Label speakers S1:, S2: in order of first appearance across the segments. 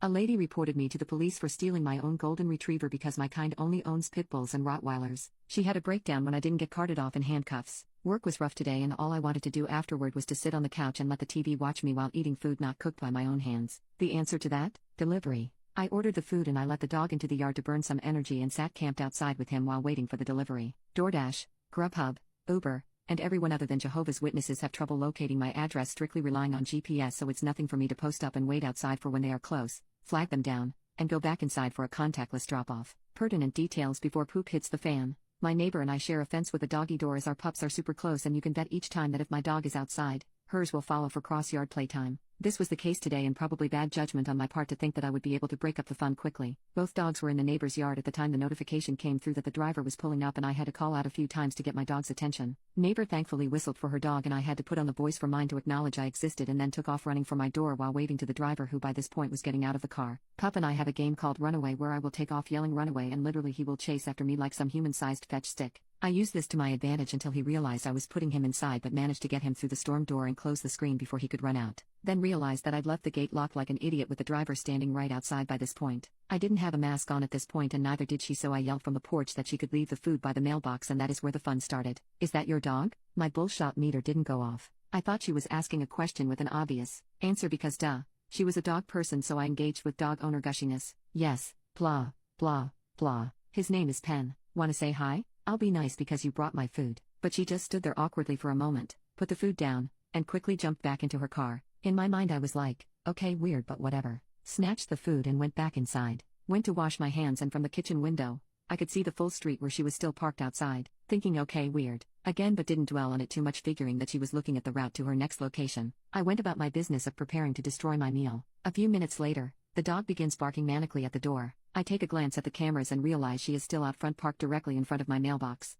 S1: A lady reported me to the police for stealing my own golden retriever because my kind only owns pit bulls and Rottweilers. She had a breakdown when I didn't get carted off in handcuffs. Work was rough today and all I wanted to do afterward was to sit on the couch and let the TV watch me while eating food not cooked by my own hands. The answer to that? Delivery. I ordered the food and I let the dog into the yard to burn some energy and sat camped outside with him while waiting for the delivery. DoorDash, Grubhub, Uber, and everyone other than Jehovah's Witnesses have trouble locating my address strictly relying on GPS, so it's nothing for me to post up and wait outside for when they are close, flag them down, and go back inside for a contactless drop-off. Pertinent details before poop hits the fan. My neighbor and I share a fence with a doggy door as our pups are super close, and you can bet each time that if my dog is outside, hers will follow for cross-yard playtime. This was the case today, and probably bad judgment on my part to think that I would be able to break up the fun quickly. Both dogs were in the neighbor's yard at the time the notification came through that the driver was pulling up, and I had to call out a few times to get my dog's attention. Neighbor thankfully whistled for her dog and I had to put on the voice for mine to acknowledge I existed, and then took off running for my door while waving to the driver, who by this point was getting out of the car. Pup and I have a game called Runaway where I will take off yelling runaway and literally he will chase after me like some human-sized fetch stick. I used this to my advantage until he realized I was putting him inside, but managed to get him through the storm door and close the screen before he could run out. Then realized that I'd left the gate locked like an idiot with the driver standing right outside by this point. I didn't have a mask on at this point and neither did she, so I yelled from the porch that she could leave the food by the mailbox, and that is where the fun started. "Is that your dog?" My bullshot meter didn't go off. I thought she was asking a question with an obvious answer because duh, she was a dog person, so I engaged with dog owner gushiness. "Yes, blah, blah, blah. His name is Pen. Wanna say hi? I'll be nice because you brought my food." But she just stood there awkwardly for a moment, put the food down, and quickly jumped back into her car. In my mind I was like, okay, weird but whatever. Snatched the food and went back inside. Went to wash my hands, and from the kitchen window, I could see the full street where she was still parked outside, thinking okay, weird, again, but didn't dwell on it too much, figuring that she was looking at the route to her next location. I went about my business of preparing to destroy my meal. A few minutes later, the dog begins barking manically at the door. I take a glance at the cameras and realize she is still out front, parked directly in front of my mailbox.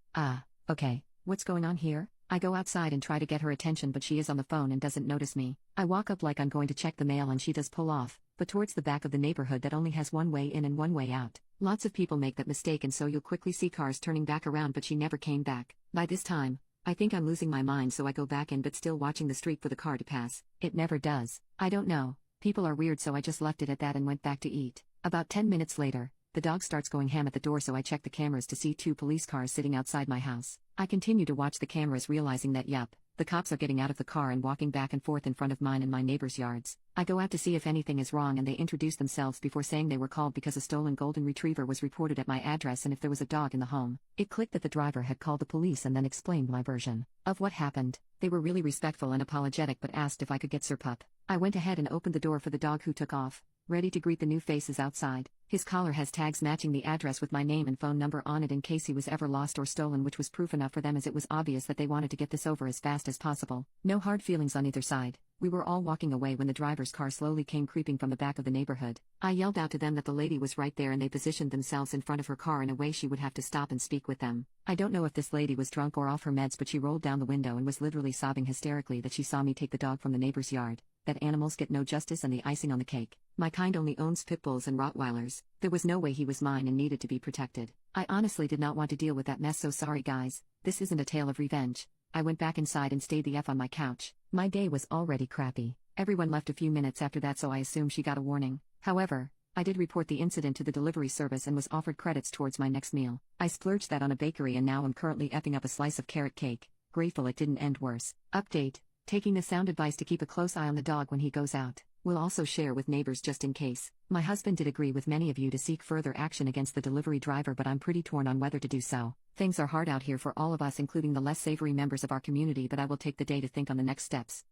S1: Okay, what's going on here? I go outside and try to get her attention, but she is on the phone and doesn't notice me. I walk up like I'm going to check the mail and she does pull off, but towards the back of the neighborhood that only has one way in and one way out. Lots of people make that mistake, and so you'll quickly see cars turning back around, but she never came back. By this time, I think I'm losing my mind, so I go back in, but still watching the street for the car to pass. It never does. I don't know. People are weird, so I just left it at that and went back to eat. About 10 minutes later, the dog starts going ham at the door, so I check the cameras to see 2 police cars sitting outside my house. I continue to watch the cameras, realizing that yup, the cops are getting out of the car and walking back and forth in front of mine and my neighbor's yards. I go out to see if anything is wrong, and they introduce themselves before saying they were called because a stolen golden retriever was reported at my address and if there was a dog in the home. It clicked that the driver had called the police and then explained my version of what happened. They were really respectful and apologetic, but asked if I could get Sir Pup. I went ahead and opened the door for the dog, who took off, ready to greet the new faces outside. His collar has tags matching the address with my name and phone number on it in case he was ever lost or stolen, which was proof enough for them, as it was obvious that they wanted to get this over as fast as possible. No hard feelings on either side. We were all walking away when the driver's car slowly came creeping from the back of the neighborhood. I yelled out to them that the lady was right there, and they positioned themselves in front of her car in a way she would have to stop and speak with them. I don't know if this lady was drunk or off her meds, but she rolled down the window and was literally sobbing hysterically that she saw me take the dog from the neighbor's yard, that animals get no justice, and the icing on the cake, my kind only owns pit bulls and Rottweilers. There was no way he was mine and needed to be protected. I honestly did not want to deal with that mess, so sorry guys, this isn't a tale of revenge. I went back inside and stayed the F on my couch. My day was already crappy. Everyone left a few minutes after that, so I assume she got a warning. However, I did report the incident to the delivery service and was offered credits towards my next meal. I splurged that on a bakery, and now I'm currently effing up a slice of carrot cake. Grateful it didn't end worse. Update: taking the sound advice to keep a close eye on the dog when he goes out. We'll also share with neighbors just in case. My husband did agree with many of you to seek further action against the delivery driver, but I'm pretty torn on whether to do so. Things are hard out here for all of us, including the less savory members of our community, but I will take the day to think on the next steps.